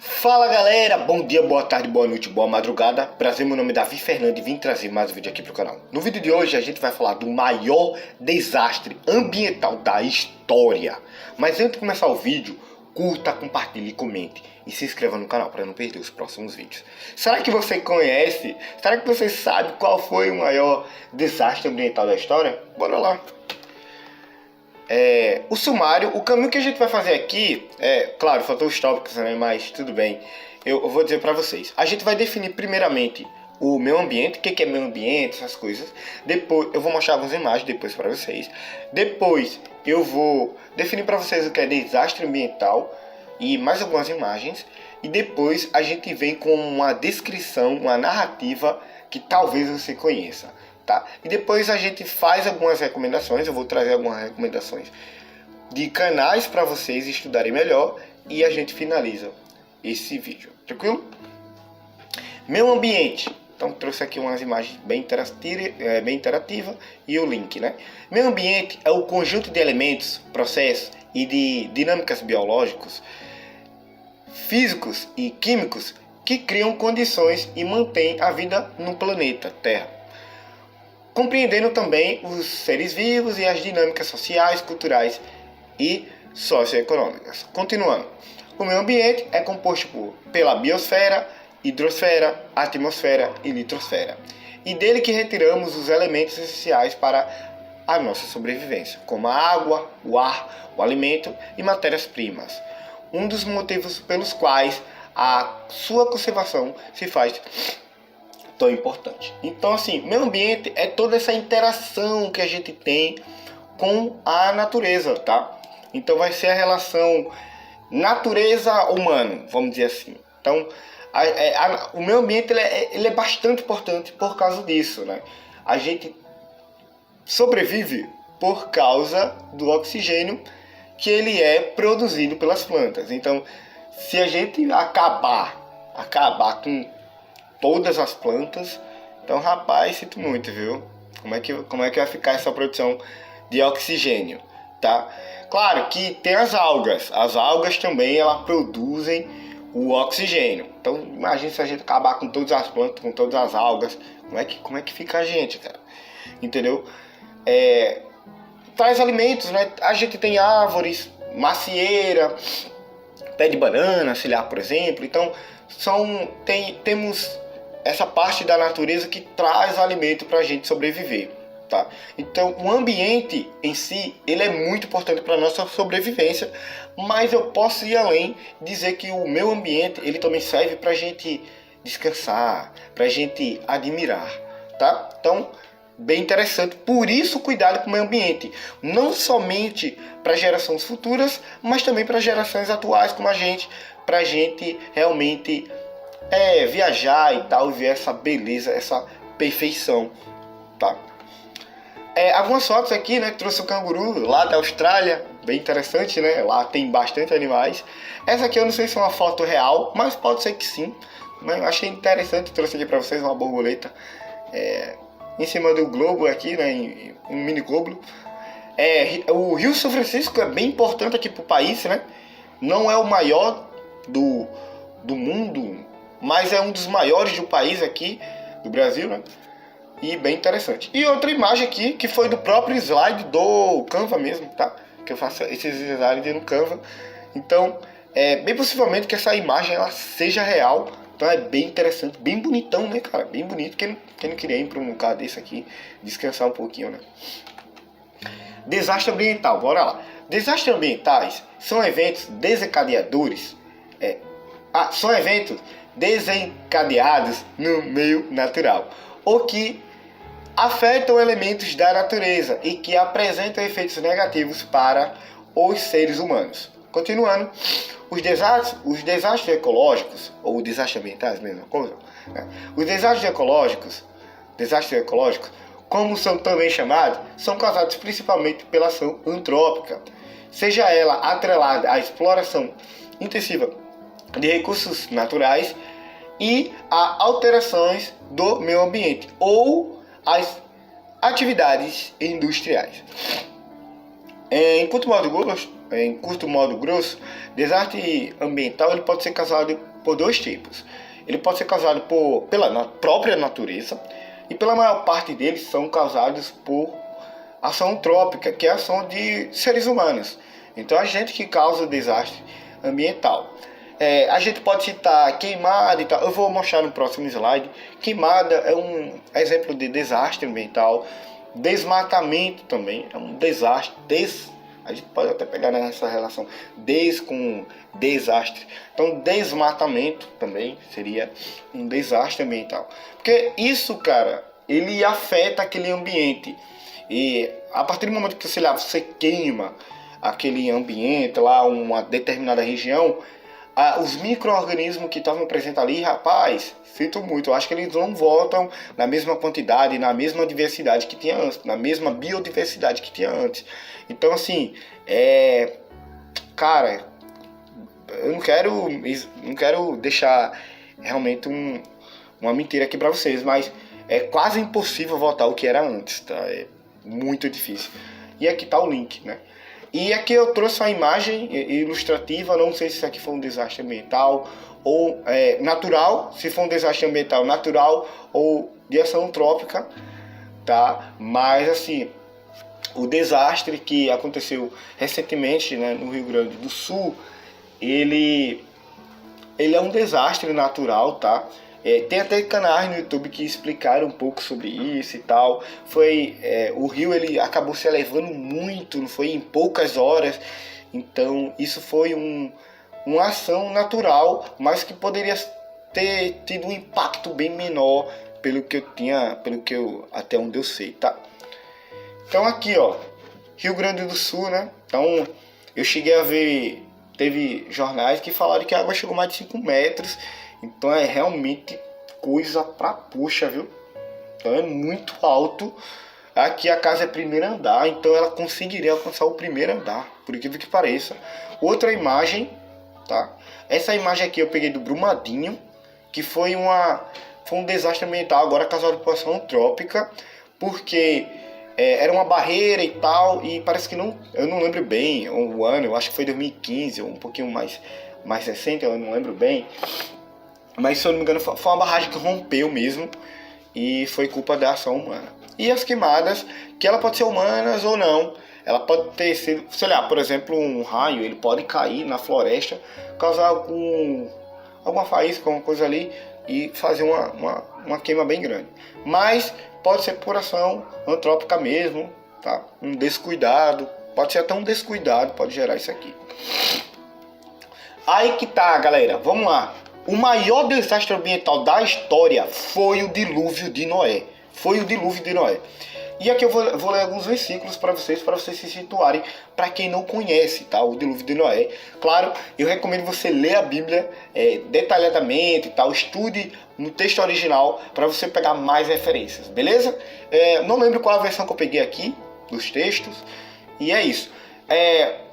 Fala galera, bom dia, boa tarde, boa noite, boa madrugada. Prazer, meu nome é Davi Fernando e vim trazer mais um vídeo aqui pro canal. No vídeo de hoje a gente vai falar do maior desastre ambiental da história. Mas antes de começar o vídeo, curta, compartilhe, comente e se inscreva no canal para não perder os próximos vídeos. Será que você conhece? Será que você sabe qual foi o maior desastre ambiental da história? Bora lá! O sumário, o caminho que a gente vai fazer aqui, claro, faltou os tópicos, né, mas tudo bem, eu vou dizer para vocês. A gente vai definir primeiramente o meio ambiente, o que é meio ambiente, essas coisas. Depois, eu vou mostrar algumas imagens depois para vocês. Depois, eu vou definir para vocês o que é desastre ambiental e mais algumas imagens. E depois a gente vem com uma descrição, uma narrativa que talvez você conheça. Tá? E depois a gente faz algumas recomendações, eu vou trazer algumas recomendações de canais para vocês estudarem melhor e a gente finaliza esse vídeo, tranquilo? Meio ambiente, então trouxe aqui umas imagens bem interativas e o link, né? Meio ambiente é o conjunto de elementos, processos e de dinâmicas biológicos, físicos e químicos que criam condições e mantêm a vida no planeta Terra, compreendendo também os seres vivos e as dinâmicas sociais, culturais e socioeconômicas. Continuando, o meio ambiente é composto pela biosfera, hidrosfera, atmosfera e litrosfera, e dele que retiramos os elementos essenciais para a nossa sobrevivência, como a água, o ar, o alimento e matérias-primas. Um dos motivos pelos quais a sua conservação se faz tão importante. Então, assim, meio ambiente é toda essa interação que a gente tem com a natureza, tá? Então vai ser a relação natureza-humano, vamos dizer assim. Então, o meio ambiente ele é bastante importante por causa disso, né? A gente sobrevive por causa do oxigênio que ele é produzido pelas plantas. Então, se a gente acabar com todas as plantas, então rapaz, sinto muito, viu? Como é que vai ficar essa produção de oxigênio, tá? Claro que tem as algas também elas produzem o oxigênio. Então imagina se a gente acabar com todas as plantas, com todas as algas, como é que fica a gente, cara? Entendeu? Traz alimentos, né? A gente tem árvores, macieira, pé de banana, sei lá, por exemplo. Então temos essa parte da natureza que traz alimento para a gente sobreviver, tá? Então o ambiente em si ele é muito importante para a nossa sobrevivência, mas eu posso ir além, dizer que o meio ambiente ele também serve para a gente descansar, para a gente admirar, tá? Então bem interessante, por isso cuidado com o meio ambiente, não somente para gerações futuras, mas também para gerações atuais como a gente, para a gente realmente viajar e tal, ver essa beleza, essa perfeição, tá? Algumas fotos aqui, né? Trouxe o canguru lá da Austrália, bem interessante, né? Lá tem bastante animais. Essa aqui eu não sei se é uma foto real, mas pode ser que sim. Mas eu achei interessante, trouxe aqui pra vocês uma borboleta em cima do globo aqui, né? Um mini globo. O Rio São Francisco é bem importante aqui pro país, né? Não é o maior do mundo, mas é um dos maiores do país aqui, do Brasil, né? E bem interessante. E outra imagem aqui, que foi do próprio slide do Canva mesmo, tá? Que eu faço esses slides no Canva. Então, bem possivelmente que essa imagem ela seja real. Então é bem interessante, bem bonitão, né, cara? Bem bonito. Quem não queria ir para um lugar desse aqui, descansar um pouquinho, né? Desastre ambiental, bora lá. Desastres ambientais são eventos desencadeadores. São eventos desencadeados no meio natural, ou que afetam elementos da natureza e que apresentam efeitos negativos para os seres humanos. Continuando, os desastres ecológicos, ou desastres ambientais, mesma coisa, né? Os desastres ecológicos, como são também chamados, são causados principalmente pela ação antrópica, seja ela atrelada à exploração intensiva de recursos naturais e a alterações do meio ambiente ou as atividades industriais. Enquanto modo em curto modo grosso, desastre ambiental ele pode ser causado por dois tipos. Ele pode ser causado pela própria natureza, e pela maior parte deles são causados por ação antrópica, que é a ação de seres humanos. Então a gente que causa o desastre ambiental. A gente pode citar queimada e tal. Eu vou mostrar no próximo slide. Queimada é um exemplo de desastre ambiental. Desmatamento também é um desastre. A gente pode até pegar nessa relação com desastre. Então desmatamento também seria um desastre ambiental. Porque isso, cara, ele afeta aquele ambiente. E a partir do momento que você queima aquele ambiente lá, uma determinada região, os micro-organismos que estavam presentes ali, rapaz, sinto muito, eu acho que eles não voltam na mesma quantidade, na mesma diversidade que tinha antes, na mesma biodiversidade que tinha antes. Então, assim, cara, eu não quero deixar realmente uma mentira aqui pra vocês, mas é quase impossível voltar ao que era antes, tá? É muito difícil. E aqui tá o link, né? E aqui eu trouxe uma imagem ilustrativa, não sei se isso aqui foi um desastre ambiental ou natural, se foi um desastre ambiental natural ou de ação antrópica, tá? Mas assim, o desastre que aconteceu recentemente, né, no Rio Grande do Sul, ele é um desastre natural, tá? Tem até canais no YouTube que explicaram um pouco sobre isso e tal. O rio ele acabou se elevando muito, não foi em poucas horas. Então isso foi uma ação natural, mas que poderia ter tido um impacto bem menor até onde eu sei, tá? Então aqui, ó, Rio Grande do Sul, né? Então eu cheguei a ver, teve jornais que falaram que a água chegou mais de 5 metros. Então é realmente coisa pra puxa, viu? Então é muito alto. Aqui a casa é primeiro andar, então ela conseguiria alcançar o primeiro andar, por incrível que pareça. Outra imagem, tá? Essa imagem aqui eu peguei do Brumadinho, que foi um desastre ambiental, agora causado por ação antrópica, porque era uma barreira e tal, e parece que eu não lembro bem o ano, eu acho que foi 2015, ou um pouquinho mais recente, eu não lembro bem. Mas se eu não me engano foi uma barragem que rompeu mesmo e foi culpa da ação humana. E as queimadas, que ela pode ser humanas ou não, ela pode ter sido, sei lá, por exemplo, um raio, ele pode cair na floresta, causar alguma faísca, alguma coisa ali e fazer uma queima bem grande. Mas pode ser por ação antrópica mesmo, tá? Um descuidado, pode ser até um descuidado, pode gerar isso aqui. Aí que tá, galera, vamos lá. O maior desastre ambiental da história foi o dilúvio de Noé. E aqui eu vou ler alguns versículos para vocês se situarem, para quem não conhece, tá? O dilúvio de Noé. Claro, eu recomendo você ler a Bíblia detalhadamente e tal, estude no texto original para você pegar mais referências, beleza? Não lembro qual a versão que eu peguei aqui dos textos, e é isso.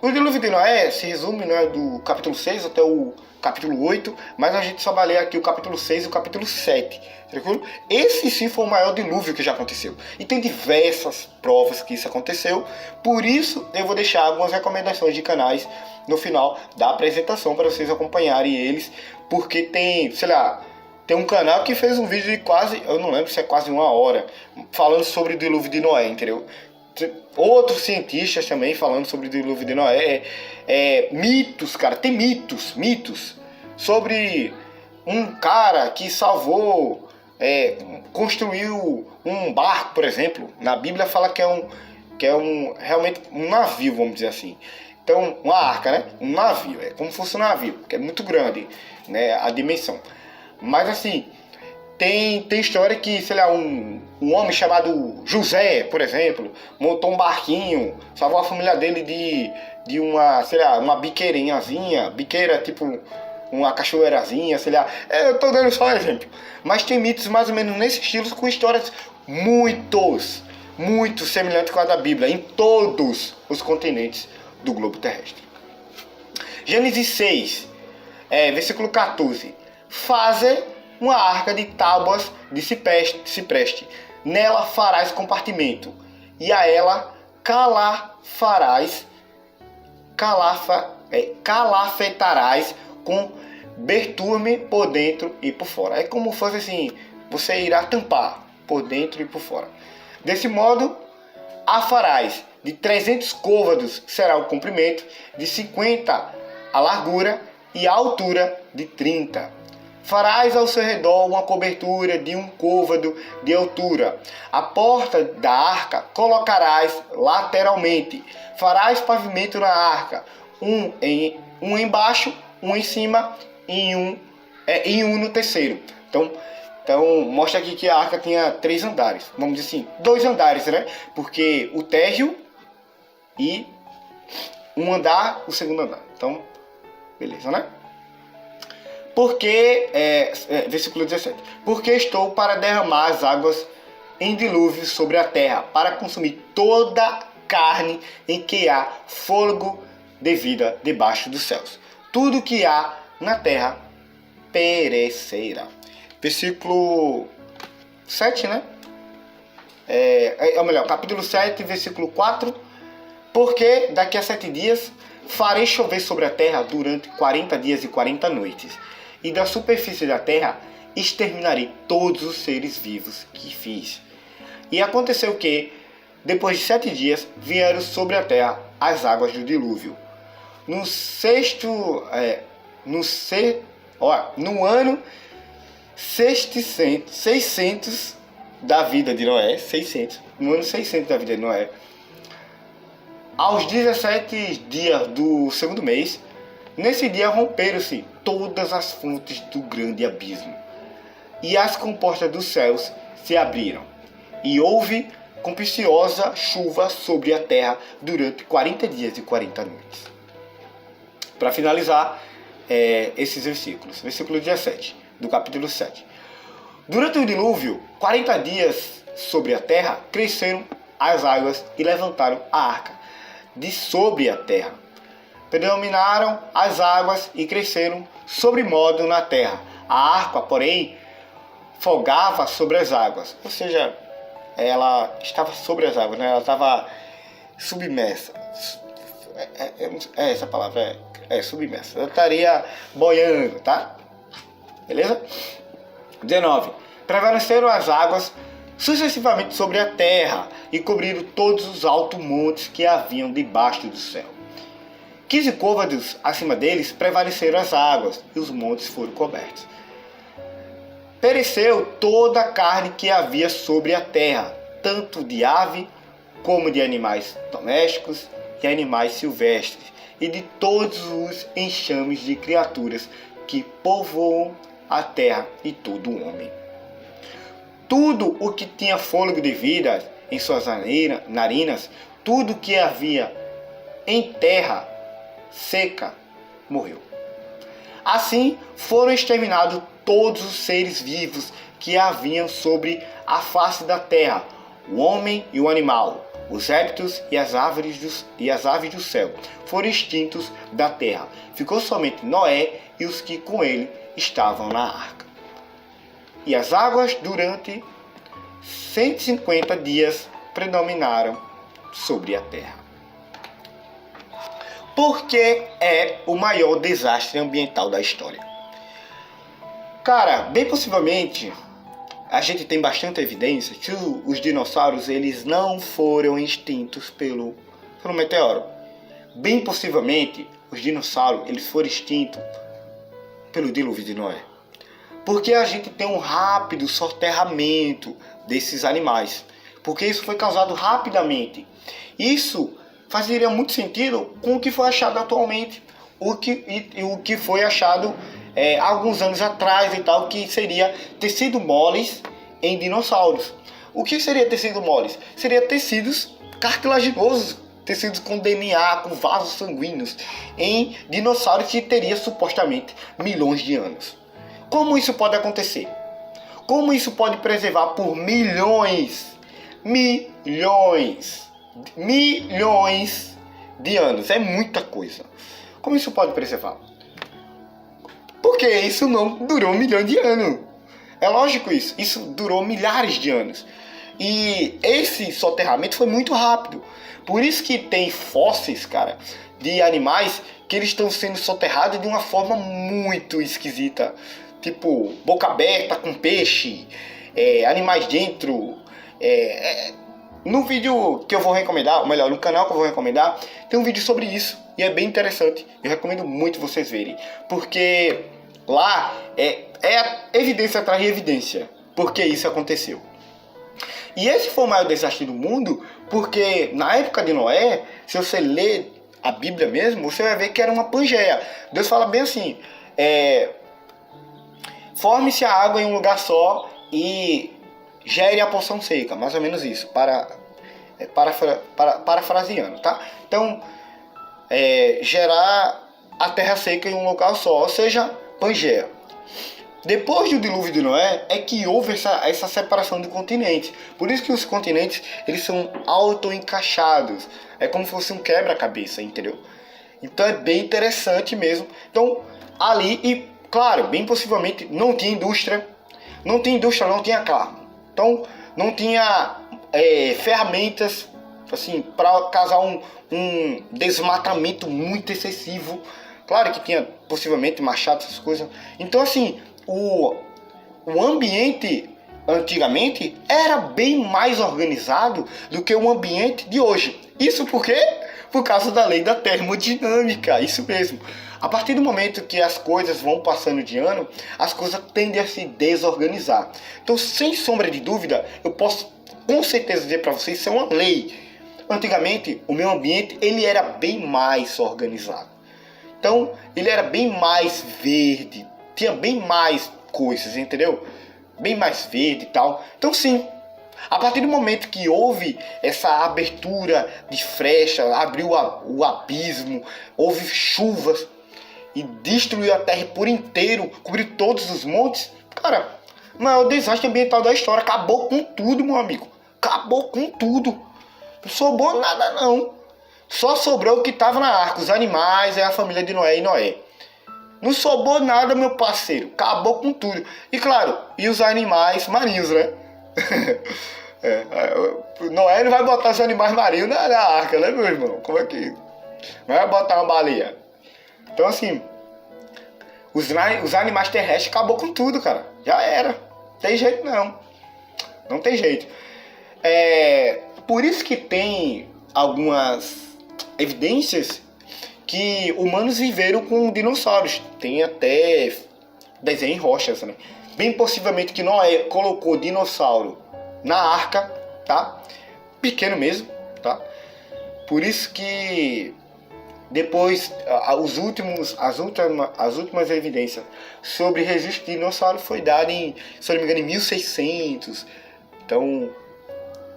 O dilúvio de Noé se resume, né, do capítulo 6 até o capítulo 8, mas a gente só vai ler aqui o capítulo 6 e o capítulo 7, tranquilo? Esse sim foi o maior dilúvio que já aconteceu. E tem diversas provas que isso aconteceu, por isso eu vou deixar algumas recomendações de canais no final da apresentação para vocês acompanharem eles, porque tem, sei lá, tem um canal que fez um vídeo de quase, eu não lembro se é quase 1 hora, falando sobre o dilúvio de Noé, entendeu? Outros cientistas também falando sobre o dilúvio de Noé. Mitos, cara, tem mitos sobre um cara que salvou, construiu um barco, por exemplo. Na Bíblia fala que é realmente um navio, vamos dizer assim. Então, uma arca, né? Um navio, é como se fosse um navio, que é muito grande, né, a dimensão. Mas assim, tem história que, sei lá, um homem chamado José, por exemplo, montou um barquinho, salvou a família dele de uma, sei lá, uma biqueirinhazinha, biqueira tipo uma cachoeirazinha, sei lá. Eu tô dando só um exemplo. Mas tem mitos mais ou menos nesse estilo, com histórias muito semelhantes com a da Bíblia, em todos os continentes do globo terrestre. Gênesis 6, versículo 14. Faze uma arca de tábuas de cipreste. Nela farás compartimento, e a ela calar farás calafetarás com berturme por dentro e por fora. É como fosse assim, você irá tampar por dentro e por fora. Desse modo, a farás de 300 côvados será o comprimento, de 50 a largura e a altura de 30. Farás ao seu redor uma cobertura de 1 côvado de altura. A porta da arca colocarás lateralmente. Farás pavimento na arca, um embaixo, um em cima e um no terceiro. Então mostra aqui que a arca tinha 3 andares. Vamos dizer assim, 2 andares, né? Porque o térreo e um andar, o segundo andar. Então, beleza, né? Porque, versículo 17. Porque estou para derramar as águas em dilúvio sobre a terra, para consumir toda carne em que há fôlego de vida debaixo dos céus. Tudo que há na terra perecerá. Versículo 7, né? Ou melhor, capítulo 7, versículo 4. Porque daqui a 7 dias farei chover sobre a terra durante 40 dias e 40 noites. E da superfície da terra exterminarei todos os seres vivos que fiz. E aconteceu que, depois de 7 dias, vieram sobre a terra as águas do dilúvio. No ano 600 da vida de Noé, no ano 600 da vida de Noé, aos 17 dias do segundo mês, nesse dia romperam-se todas as fontes do grande abismo, e as comportas dos céus se abriram, e houve copiosa chuva sobre a terra durante 40 dias e 40 noites. Para finalizar esses versículos, versículo 17 do capítulo 7. Durante o dilúvio, 40 dias sobre a terra, cresceram as águas e levantaram a arca de sobre a terra. Predominaram as águas e cresceram sobremodo na terra. A arca, porém, folgava sobre as águas. Ou seja, ela estava sobre as águas, né? Ela estava submersa. Essa palavra é submersa. Ela estaria boiando, tá? Beleza? 19. Prevaleceram as águas sucessivamente sobre a terra e cobriram todos os altos montes que haviam debaixo do céu. 15 côvados acima deles prevaleceram as águas, e os montes foram cobertos. Pereceu toda a carne que havia sobre a terra, tanto de ave como de animais domésticos e animais silvestres, e de todos os enxames de criaturas que povoam a terra e todo o homem. Tudo o que tinha fôlego de vida em suas narinas, tudo que havia em terra seca, morreu. Assim foram exterminados todos os seres vivos que haviam sobre a face da terra, o homem e o animal, os répteis e as aves do céu foram extintos da terra. Ficou somente Noé e os que com ele estavam na arca. E as águas durante 150 dias predominaram sobre a terra. Porque é o maior desastre ambiental da história. Cara, bem possivelmente, a gente tem bastante evidência que os dinossauros eles não foram extintos pelo meteoro. Bem possivelmente, os dinossauros eles foram extintos pelo dilúvio de Noé. Porque a gente tem um rápido soterramento desses animais. Porque isso foi causado rapidamente. Isso faria muito sentido com o que foi achado atualmente. O que foi achado alguns anos atrás e tal, que seria tecido moles em dinossauros. O que seria tecido moles? Seria tecidos cartilaginosos, tecidos com DNA, com vasos sanguíneos, em dinossauros que teria supostamente milhões de anos. Como isso pode acontecer? Como isso pode preservar por milhões de anos? É muita coisa. Como isso pode preservar? Porque isso não durou 1 milhão de anos. É lógico isso. Isso durou milhares de anos. E esse soterramento foi muito rápido. Por isso que tem fósseis, cara, de animais que eles estão sendo soterrados de uma forma muito esquisita. Tipo, boca aberta com peixe, animais dentro. No vídeo que eu vou recomendar, ou melhor, no canal que eu vou recomendar, tem um vídeo sobre isso. E é bem interessante. Eu recomendo muito vocês verem. Porque lá é evidência atrás de evidência. Porque isso aconteceu. E esse foi o maior desastre do mundo, porque na época de Noé, se você ler a Bíblia mesmo, você vai ver que era uma pangeia. Deus fala bem assim, forme-se a água em um lugar só e gere a porção seca, mais ou menos isso, parafraseando, tá? Então, gerar a terra seca em um local só, ou seja, pangeia. Depois do dilúvio de Noé é que houve essa separação de continentes. Por isso que os continentes eles são auto-encaixados. É como se fosse um quebra-cabeça, entendeu? Então é bem interessante mesmo. Então ali, e claro, bem possivelmente não tinha indústria. Não tinha carro. Então não tinha ferramentas assim, para causar um desmatamento muito excessivo. Claro que tinha possivelmente machado, essas coisas. Então assim, o ambiente antigamente era bem mais organizado do que o ambiente de hoje. Isso por quê? Por causa da lei da termodinâmica, isso mesmo. A partir do momento que as coisas vão passando de ano, as coisas tendem a se desorganizar. Então, sem sombra de dúvida, eu posso com certeza dizer para vocês, isso é uma lei. Antigamente, o meio ambiente ele era bem mais organizado. Então, ele era bem mais verde, tinha bem mais coisas, entendeu? Bem mais verde e tal. Então sim, a partir do momento que houve essa abertura de frecha, abriu o abismo, houve chuvas e destruiu a terra por inteiro, cobriu todos os montes, cara, o maior desastre ambiental da história. Acabou com tudo, meu amigo. Acabou com tudo. Não sobrou nada não. Só sobrou o que estava na arca, os animais e a família de Noé e Noé. Não sobrou nada, meu parceiro. Acabou com tudo. E claro, e os animais marinhos, né? Noé não vai botar os animais marinhos na arca, né, meu irmão? Como é que... vai botar uma baleia? Então, assim... Os animais terrestres acabou com tudo, cara. Já era. Não tem jeito, não. Não tem jeito. Por isso que tem algumas evidências que humanos viveram com dinossauros. Tem até desenho em rochas, né? Bem possivelmente que Noé colocou dinossauro na arca, tá? Pequeno mesmo, tá? Por isso que depois as últimas evidências sobre registro de dinossauro foi dada em, se eu não me engano, em 1600. Então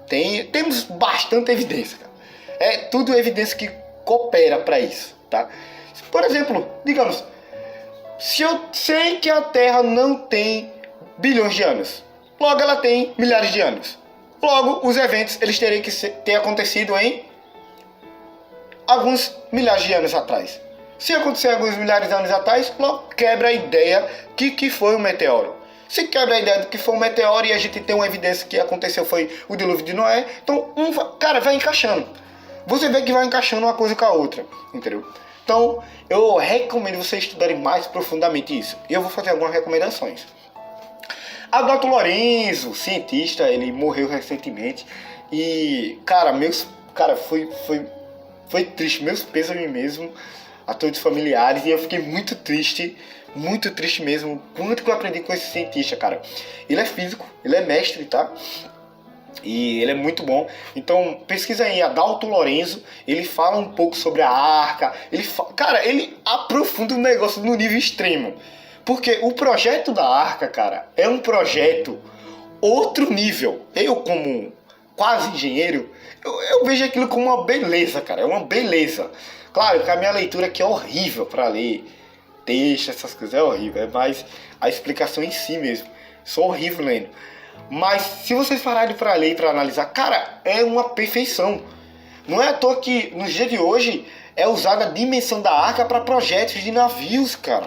temos bastante evidência, cara. É tudo evidência que coopera para isso, tá? Por exemplo, digamos, se eu sei que a Terra não tem bilhões de anos, logo ela tem milhares de anos. Logo, os eventos eles teriam que ter acontecido em alguns milhares de anos atrás. Se acontecer alguns milhares de anos atrás, logo quebra a ideia que foi um meteoro. Se quebra a ideia do que foi um meteoro e a gente tem uma evidência que aconteceu foi o dilúvio de Noé, então cara, vai encaixando. Você vê que vai encaixando uma coisa com a outra, entendeu? Então, eu recomendo vocês estudarem mais profundamente isso. E eu vou fazer algumas recomendações. Alberto Lorenzo, cientista, ele morreu recentemente. E, cara, foi triste. Meus pêsames mesmo a todos os familiares. E eu fiquei muito triste mesmo. Quanto que eu aprendi com esse cientista, cara. Ele é físico, ele é mestre, tá? E ele é muito bom. Então pesquisa aí, Adalto Lorenzo. Ele fala um pouco sobre a arca. Cara, ele aprofunda o negócio no nível extremo. Porque o projeto da arca, cara, é um projeto outro nível. Eu, como quase engenheiro, eu vejo aquilo como uma beleza, cara. É uma beleza. Claro que a minha leitura aqui é horrível para ler texto, essas coisas, é horrível. É mais a explicação em si mesmo. Sou horrível lendo. Mas se vocês pararem para ler e para analisar, cara, é uma perfeição. Não é à toa que nos dias de hoje é usada a dimensão da arca para projetos de navios, cara.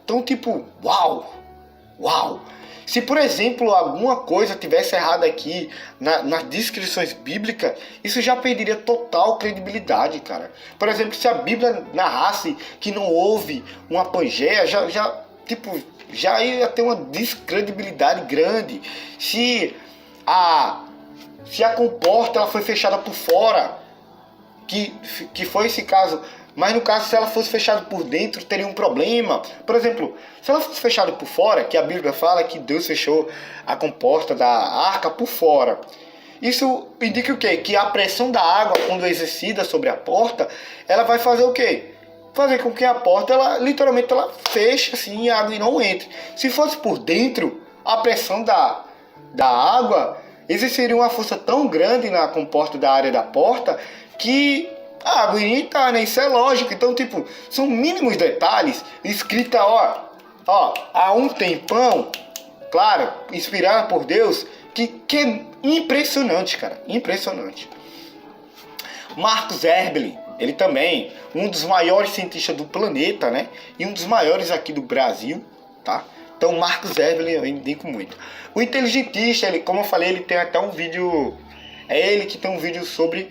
Então, tipo, uau! Se, por exemplo, alguma coisa tivesse errada aqui nas descrições bíblicas, isso já perderia total credibilidade, cara. Por exemplo, se a Bíblia narrasse que não houve uma Pangeia, já ia ter uma descredibilidade grande. Se a comporta ela foi fechada por fora, que foi esse caso, mas no caso se ela fosse fechada por dentro teria um problema. Por exemplo, se ela fosse fechada por fora, que a Bíblia fala que Deus fechou a comporta da arca por fora, isso indica o quê? Que a pressão da água, quando exercida sobre a porta, ela vai fazer o quê? Fazer com que a porta, ela literalmente ela feche assim e a água não entre. Se fosse por dentro, a pressão da água exerceria uma força tão grande na comporta da área da porta que a água iria entrar, né? Isso é lógico. Então, tipo, são mínimos detalhes. Escrita, ó, há um tempão, claro, inspirada por Deus, que é impressionante, cara. Impressionante. Marcus Erbeli, ele também, um dos maiores cientistas do planeta, né? E um dos maiores aqui do Brasil, tá? Então, Marcus Erbeli eu indico muito. O inteligentista, ele, como eu falei, ele tem até um vídeo... É ele que tem um vídeo sobre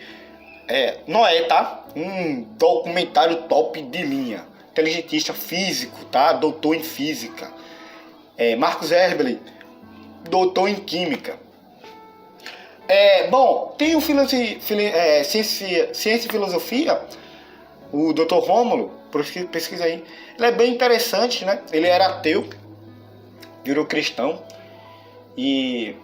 Noé, tá? Um documentário top de linha. Inteligentista físico, tá? Doutor em física. Marcus Erbeli, doutor em química. Bom, tem o Ciência e Filosofia, o Dr. Rômulo, pesquisa aí. Ele é bem interessante, né? Ele era ateu, virou cristão. E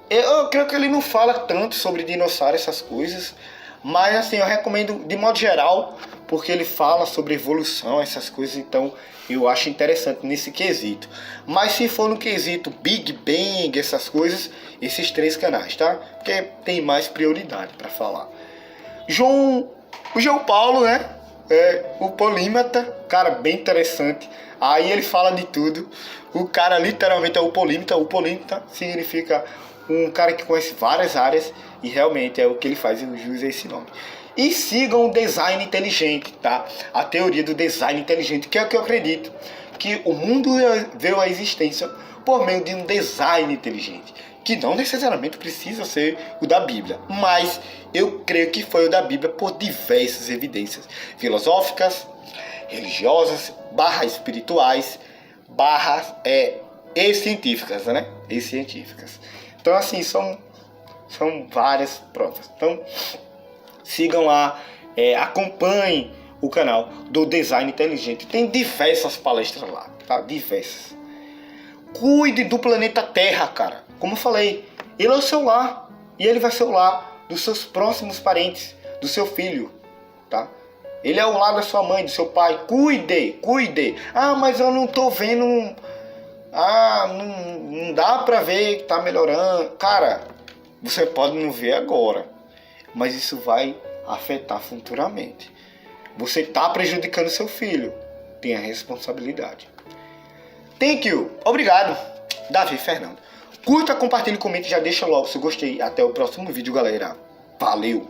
eu creio que ele não fala tanto sobre dinossauro, essas coisas. Mas assim, eu recomendo de modo geral, porque ele fala sobre evolução, essas coisas. Então eu acho interessante nesse quesito. Mas se for no quesito Big Bang, essas coisas, esses 3 canais, tá? Porque tem mais prioridade para falar. O João Paulo, né? O polímata, cara, bem interessante. Aí ele fala de tudo. O cara literalmente é o polímata. O polímata significa um cara que conhece várias áreas. E realmente é o que ele faz, e usa esse nome. E sigam o design inteligente, tá? A teoria do design inteligente, que é o que eu acredito. Que o mundo veio à existência por meio de um design inteligente. Que não necessariamente precisa ser o da Bíblia. Mas eu creio que foi o da Bíblia por diversas evidências filosóficas, religiosas, espirituais, e científicas, né? E científicas. Então assim, são várias provas. Então sigam lá, acompanhem o canal do Design Inteligente. Tem diversas palestras lá, tá? Diversas. Cuide do planeta Terra, cara. Como eu falei, ele é o seu lar. E ele vai ser o lar dos seus próximos parentes, do seu filho, tá? Ele é o lar da sua mãe, do seu pai. Cuide. Ah, mas eu não tô vendo... não dá pra ver que tá melhorando. Cara, você pode não ver agora, mas isso vai afetar futuramente. Você tá prejudicando seu filho. Tenha responsabilidade. Thank you. Obrigado. Davi Fernando. Curta, compartilhe, comente, já deixa logo seu gostei. Até o próximo vídeo, galera. Valeu.